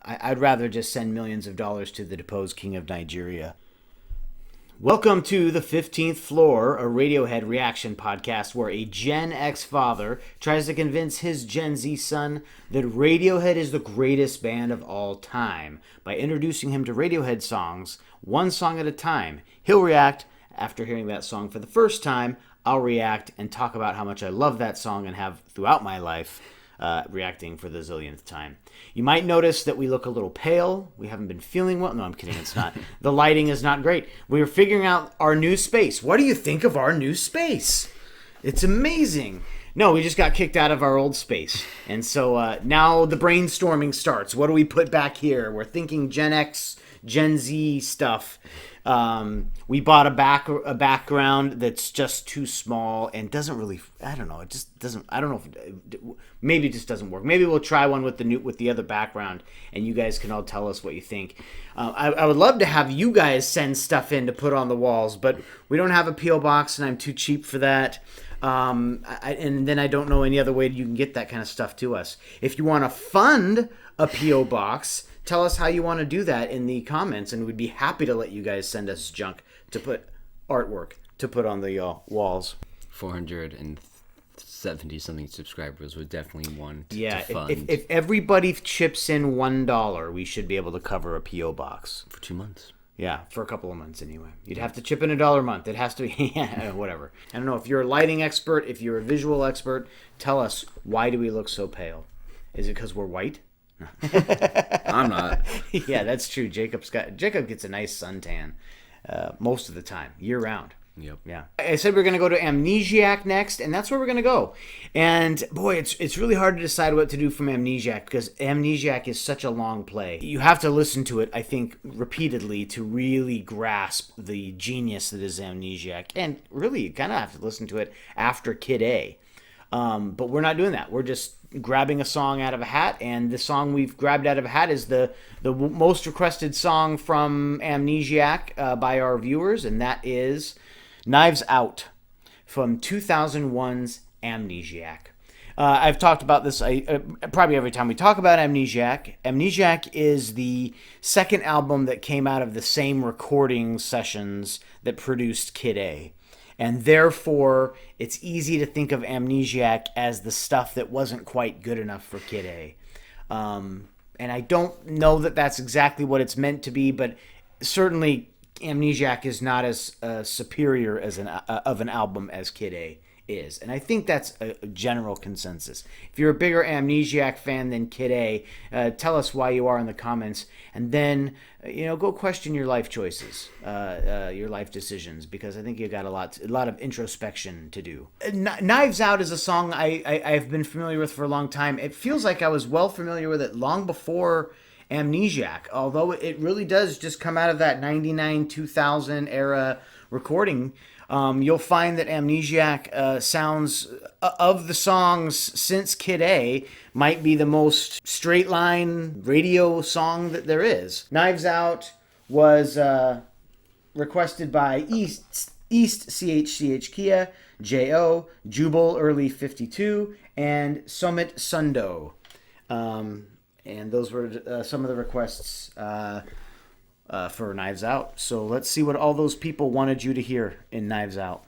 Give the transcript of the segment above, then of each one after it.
I'd rather just send millions of dollars to the deposed king of Nigeria. Welcome to the 15th Floor, a Radiohead reaction podcast where a Gen X father tries to convince his Gen Z son that Radiohead is the greatest band of all time by introducing him to Radiohead songs, one song at a time. He'll react after hearing that song for the first time. I'll react and talk about how much I love that song and have throughout my life, reacting for the zillionth time. You might notice that we look a little pale. We haven't been feeling well. No, I'm kidding. It's not. The lighting is not great. We're figuring out our new space. What do you think of our new space? It's amazing. No, we just got kicked out of our old space. And so now the brainstorming starts. What do we put back here? We're thinking Gen X, Gen Z stuff. We bought a background that's just too small and doesn't really, I don't know, it just doesn't, I don't know if, maybe it just doesn't work. Maybe we'll try one with the other background and you guys can all tell us what you think. I would love to have you guys send stuff in to put on the walls, but we don't have a P.O. box and I'm too cheap for that. And then I don't know any other way you can get that kind of stuff to us. If you want to fund a P.O. box, tell us how you want to do that in the comments, and we'd be happy to let you guys send us junk to put artwork to put on the walls. 470 something subscribers would definitely want to fund. If everybody chips in $1, we should be able to cover a P.O. box. For 2 months. Yeah, for a couple of months anyway. You'd have to chip in $1 a month. It has to be, yeah, whatever. I don't know, if you're a lighting expert, if you're a visual expert, tell us, why do we look so pale? Is it because we're white? I'm not. Yeah, that's true. Jacob gets a nice suntan most of the time, year round. Yep. Yeah. I said we're going to go to Amnesiac next, and that's where we're going to go. And boy, it's really hard to decide what to do from Amnesiac because Amnesiac is such a long play. You have to listen to it, I think, repeatedly to really grasp the genius that is Amnesiac. And really, you kind of have to listen to it after Kid A. But we're not doing that. We're just grabbing a song out of a hat, and the song we've grabbed out of a hat is the most requested song from Amnesiac by our viewers, and that is Knives Out from 2001's Amnesiac. I've talked about this probably every time we talk about Amnesiac. Amnesiac is the second album that came out of the same recording sessions that produced Kid A. And therefore, it's easy to think of Amnesiac as the stuff that wasn't quite good enough for Kid A. And I don't know that that's exactly what it's meant to be, but certainly Amnesiac is not as superior as of an album as Kid A is. And I think that's a general consensus. If you're a bigger Amnesiac fan than Kid A, tell us why you are in the comments. And then, go question your life choices, your life decisions, because I think you got a lot of introspection to do. Knives Out is a song I've been familiar with for a long time. It feels like I was well familiar with it long before Amnesiac, although it really does just come out of that 99, 2000 era recording. You'll find that Amnesiac sounds, of the songs since Kid A, might be the most straight line radio song that there is. Knives Out was requested by East CHCH Kia, J.O., Jubal Early 52, and Summit Sundo. And those were some of the requests for Knives Out. So let's see what all those people wanted you to hear in Knives Out.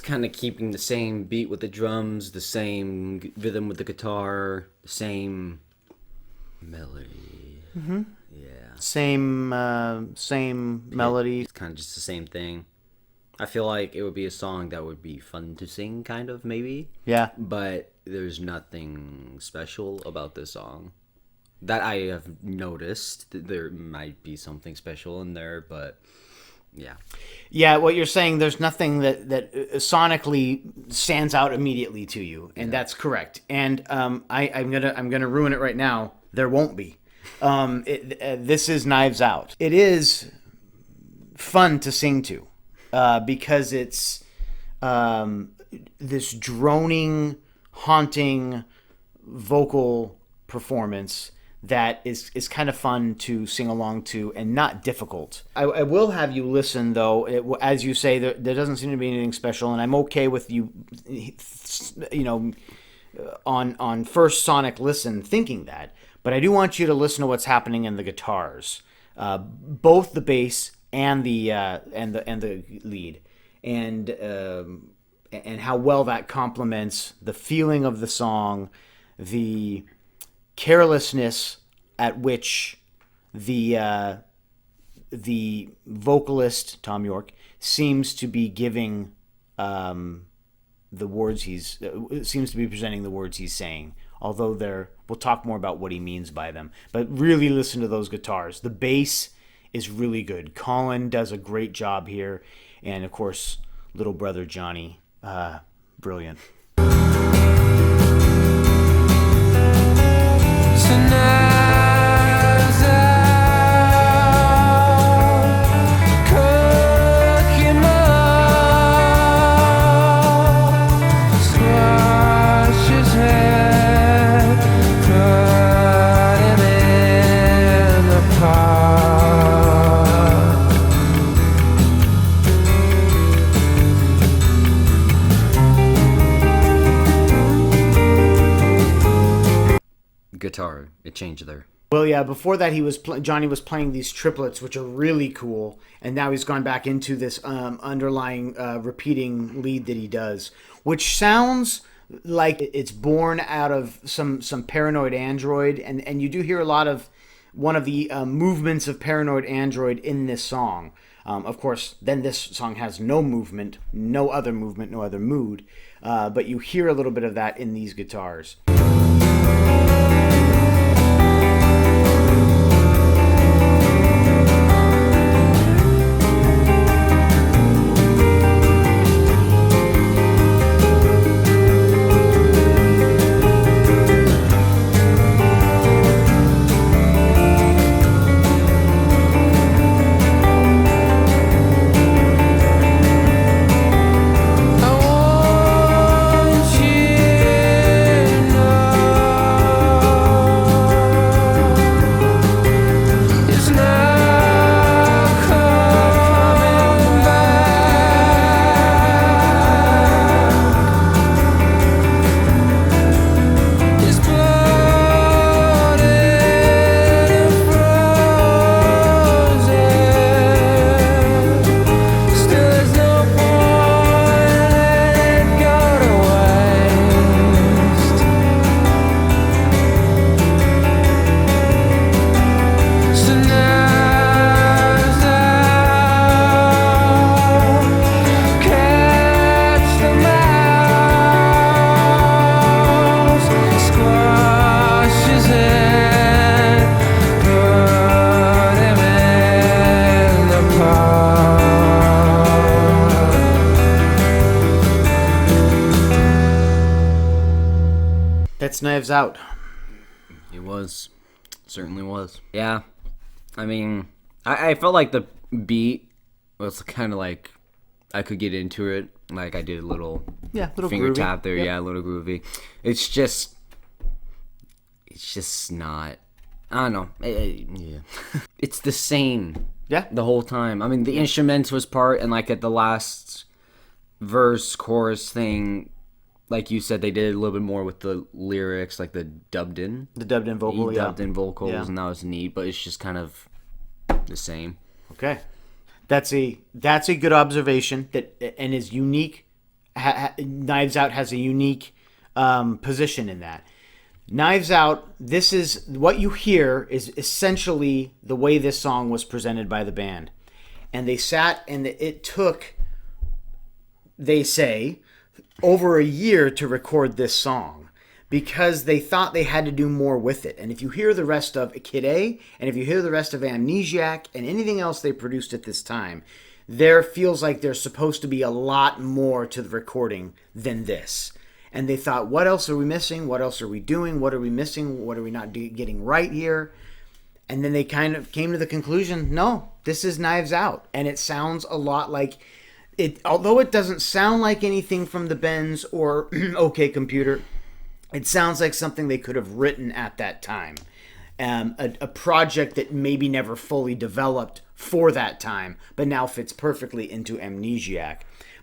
kind of keeping the same beat with the drums, the same rhythm with the guitar, the same melody. Mm-hmm. Yeah. Same melody. It's kind of just the same thing. I feel like it would be a song that would be fun to sing, kind of, maybe. Yeah. But there's nothing special about this song that I have noticed. There might be something special in there, but yeah. Yeah, what you're saying, there's nothing that sonically stands out immediately to you, and that's correct. And I'm gonna ruin it right now. There won't be. This is Knives Out. It is fun to sing to, because it's this droning, haunting vocal performance that is kind of fun to sing along to and not difficult. I will have you listen, though. As you say, there doesn't seem to be anything special, and I'm okay with you, on first sonic listen thinking that. But I do want you to listen to what's happening in the guitars, both the bass and the lead, and how well that complements the feeling of the song, the carelessness at which the vocalist Tom York seems to be giving the words seems to be presenting the words he's saying. Although we'll talk more about what he means by them. But really listen to those guitars. The bass is really good. Colin does a great job here, and of course, little brother Johnny, brilliant. Guitar, it changed there. Well, yeah, before that Johnny was playing these triplets, which are really cool, and now he's gone back into this underlying repeating lead that he does, which sounds like it's born out of some Paranoid Android, and you do hear a lot of one of the movements of Paranoid Android in this song. Of course, then this song has no movement, no other mood, but you hear a little bit of that in these guitars. That's Knives Out. It was. Certainly was. Yeah. I mean, I felt like the beat was kind of like I could get into it. Like I did a little finger groovy. tap there. Yep. Yeah, a little groovy. It's just not. I don't know. Yeah. It's the same. Yeah. The whole time. I mean, the instruments was part, and like at the last verse, chorus thing, like you said, they did a little bit more with the lyrics, like the dubbed in vocals, vocals, and that was neat. But it's just kind of the same. Okay, that's a good observation and is unique Knives Out has a unique position in that. Knives Out, this is what you hear is essentially the way this song was presented by the band. And they sat and it took, they say, over a year to record this song because they thought they had to do more with it. And if you hear the rest of Kid A, and if you hear the rest of Amnesiac and anything else they produced at this time, there feels like there's supposed to be a lot more to the recording than this. And they thought, what else are we missing? What else are we doing? What are we missing? What are we not getting right here? And then they kind of came to the conclusion, no, this is Knives Out. And it sounds a lot like it, although it doesn't sound like anything from the Bends or OK Computer, it sounds like something they could have written at that time. A project that maybe never fully developed for that time, but now fits perfectly into Amnesiac.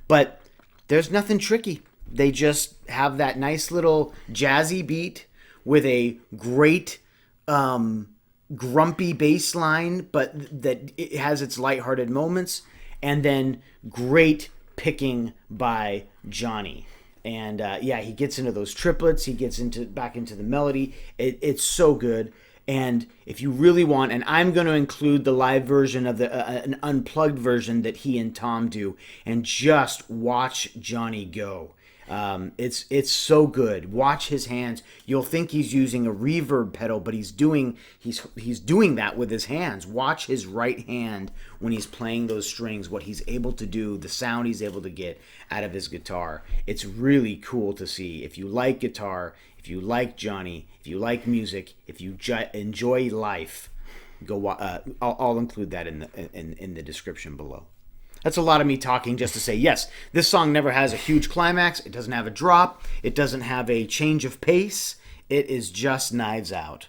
But there's nothing tricky. They just have that nice little jazzy beat with a great grumpy bass line, but that it has its lighthearted moments, and then great picking by Johnny. And he gets into those triplets. He gets back into the melody. It's so good. And if you really want, and I'm going to include the live version of an unplugged version that he and Tom do, and just watch Johnny go. It's so good. Watch his hands. You'll think he's using a reverb pedal, but he's doing that with his hands. Watch his right hand when he's playing those strings, what he's able to do, the sound he's able to get out of his guitar. It's really cool to see. If you like guitar, if you like Johnny, if you like music, if you enjoy life, go. I'll include that in the description below. That's a lot of me talking just to say, yes, this song never has a huge climax. It doesn't have a drop. It doesn't have a change of pace. It is just Knives Out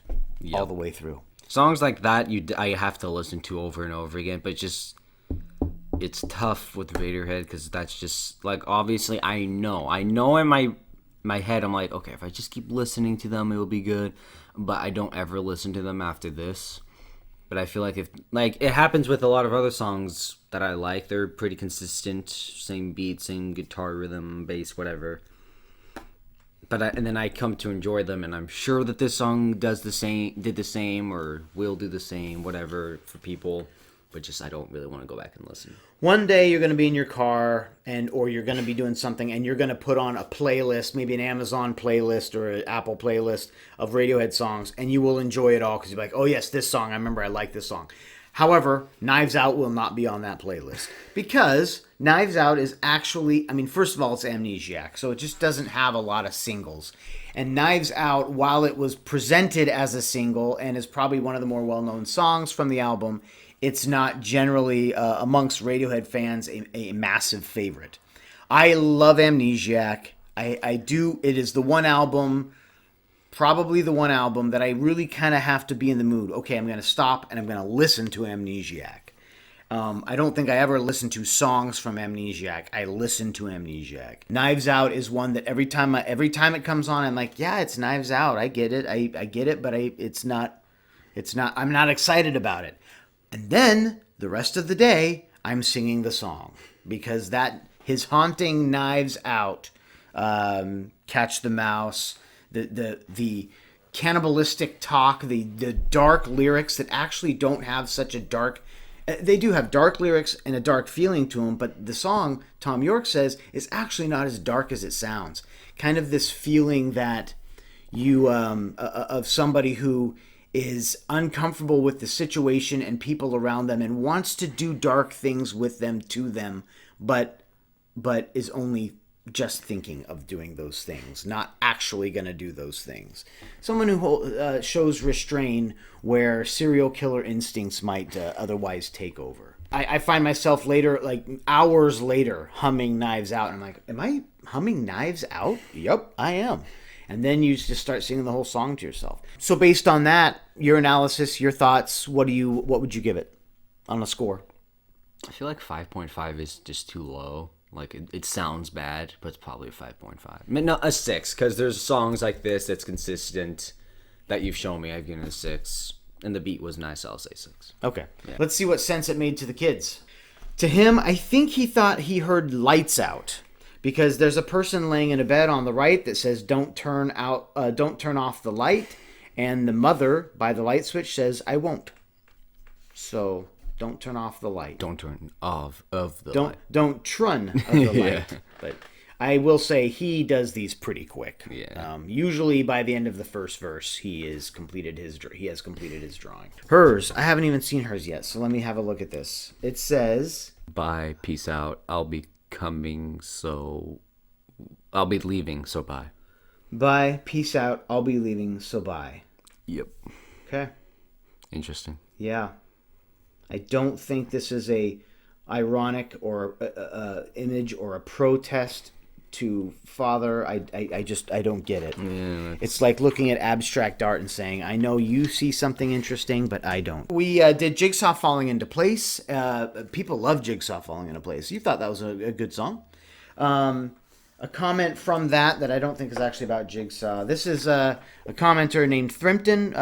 all the way through. Songs like that, I have to listen to over and over again, but it's tough with Radiohead because that's just, like, obviously I know in my head, I'm like, okay, if I just keep listening to them, it will be good, but I don't ever listen to them after this. But I feel like it happens with a lot of other songs that I like. They're pretty consistent, same beat, same guitar rhythm, bass, whatever. And then I come to enjoy them, and I'm sure that this song did the same, or will do the same, whatever for people. But just I don't really want to go back and listen. One day you're going to be in your car or you're going to be doing something and you're going to put on a playlist, maybe an Amazon playlist or an Apple playlist of Radiohead songs, and you will enjoy it all because you're like, oh yes, this song, I remember I like this song. However, Knives Out will not be on that playlist because Knives Out is actually, first of all, it's Amnesiac, so it just doesn't have a lot of singles. And Knives Out, while it was presented as a single and is probably one of the more well-known songs from the album, it's not generally, amongst Radiohead fans, a massive favorite. I love Amnesiac. I do. It is the one album, probably the one album, that I really kind of have to be in the mood. Okay, I'm going to stop and I'm going to listen to Amnesiac. I don't think I ever listen to songs from Amnesiac. I listen to Amnesiac. Knives Out is one that every time it comes on, I'm like, yeah, it's Knives Out. I get it. I get it, but it's not. I'm not excited about it. And then the rest of the day, I'm singing the song because his haunting Knives Out, Catch the Mouse, the cannibalistic talk, the dark lyrics that actually don't have such a dark. They do have dark lyrics and a dark feeling to them, but the song, Tom York says, is actually not as dark as it sounds. Kind of this feeling that you of somebody who is uncomfortable with the situation and people around them and wants to do dark things with them, to them, but is only just thinking of doing those things, not actually going to do those things. Someone who shows restraint where serial killer instincts might otherwise take over. I find myself later, like hours later, humming Knives Out. And I'm like, am I humming Knives Out? Yep, I am. And then you just start singing the whole song to yourself. So based on that, your analysis, your thoughts, what would you give it on a score? I feel like 5.5 is just too low. Like it sounds bad, but it's probably a 5.5. I mean, not a 6, because there's songs like this that's consistent that you've shown me. I've given it a 6, and the beat was nice. I'll say 6. Okay. Yeah. Let's see what sense it made to the kids. To him, I think he thought he heard Lights Out, because there's a person laying in a bed on the right that says don't turn off the light, and the mother by the light switch says I won't. So don't turn off the light. Don't turn off of the Don't light. don't trun of the Yeah. light. But I will say he does these pretty quick. Yeah. Usually by the end of the first verse, he has completed his drawing. Hers, I haven't even seen hers yet, so let me have a look at this. It says, Bye, peace out. I'll be leaving, so bye. "Bye, peace out. I'll be leaving, so bye." Yep. Okay. Interesting. Yeah. I don't think this is a ironic or image or a protest to father. I don't get it. Yeah. It's like looking at abstract art and saying, I know you see something interesting, but I don't. We did Jigsaw Falling Into Place. People love Jigsaw Falling Into Place. You thought that was a good song. A comment from that I don't think is actually about Jigsaw. This is a commenter named Thrimpton,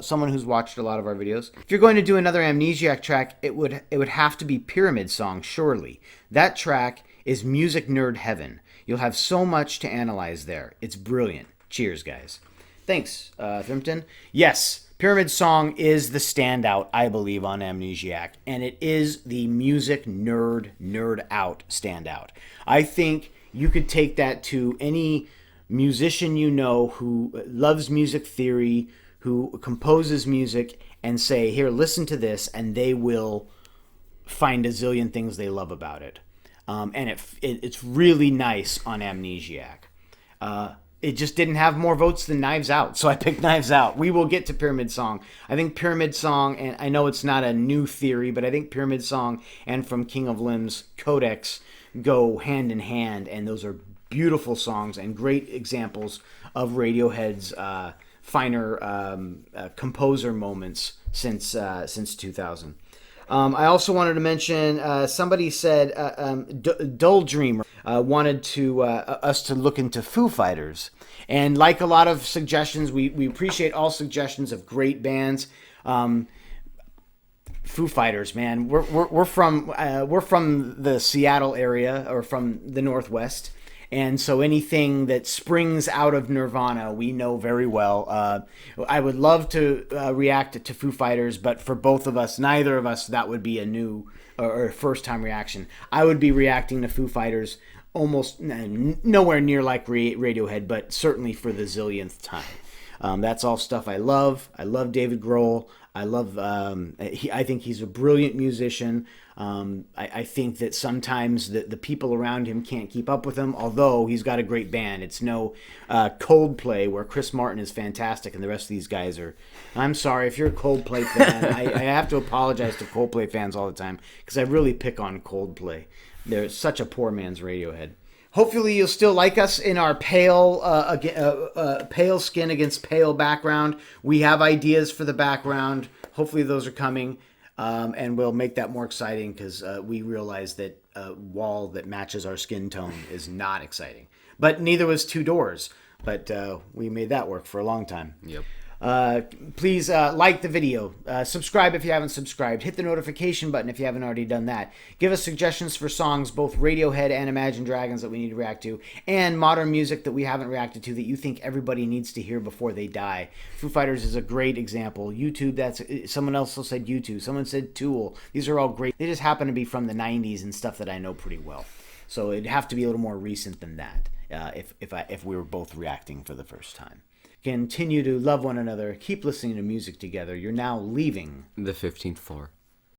someone who's watched a lot of our videos. If you're going to do another Amnesiac track, it would have to be Pyramid Song, surely. That track is music nerd heaven. You'll have so much to analyze there. It's brilliant. Cheers, guys. Thanks, Thrimpton. Yes, Pyramid Song is the standout, I believe, on Amnesiac, and it is the music nerd out standout. I think you could take that to any musician you know who loves music theory, who composes music, and say, here, listen to this, and they will find a zillion things they love about it. And it's really nice on Amnesiac. It just didn't have more votes than Knives Out, so I picked Knives Out. We will get to Pyramid Song. I think Pyramid Song, and I know it's not a new theory, but I think Pyramid Song and From King of Limbs Codex go hand in hand, and those are beautiful songs and great examples of Radiohead's finer composer moments since 2000. I also wanted to mention somebody said Dull Dreamer wanted us to look into Foo Fighters, and like a lot of suggestions, we appreciate all suggestions of great bands. Foo Fighters, man, we're from the Seattle area, or from the Northwest, and so anything that springs out of Nirvana, we know very well. I would love to react to Foo Fighters, but for both of us, neither of us, that would be a new or first time reaction. I would be reacting to Foo Fighters almost nowhere near like Radiohead, but certainly for the zillionth time. That's all stuff I love. I love David Grohl. I love. I think he's a brilliant musician. I think that sometimes the people around him can't keep up with him. Although he's got a great band, it's no Coldplay where Chris Martin is fantastic and the rest of these guys are. I'm sorry if you're a Coldplay fan. I have to apologize to Coldplay fans all the time because I really pick on Coldplay. They're such a poor man's Radiohead. Hopefully you'll still like us in our pale skin against pale background. We have ideas for the background. Hopefully those are coming, and we'll make that more exciting because we realize that a wall that matches our skin tone is not exciting. But neither was Two Doors. But we made that work for a long time. Yep. Please like the video, subscribe if you haven't subscribed, hit the notification button if you haven't already done that. Give us suggestions for songs, both Radiohead and Imagine Dragons, that we need to react to, and modern music that we haven't reacted to that you think everybody needs to hear before they die. Foo Fighters is a great example. YouTube, someone else said YouTube, someone said Tool. These are all great. They just happen to be from the 90s and stuff that I know pretty well. So it'd have to be a little more recent than that if we were both reacting for the first time. Continue to love one another. Keep listening to music together. You're now leaving The 15th floor.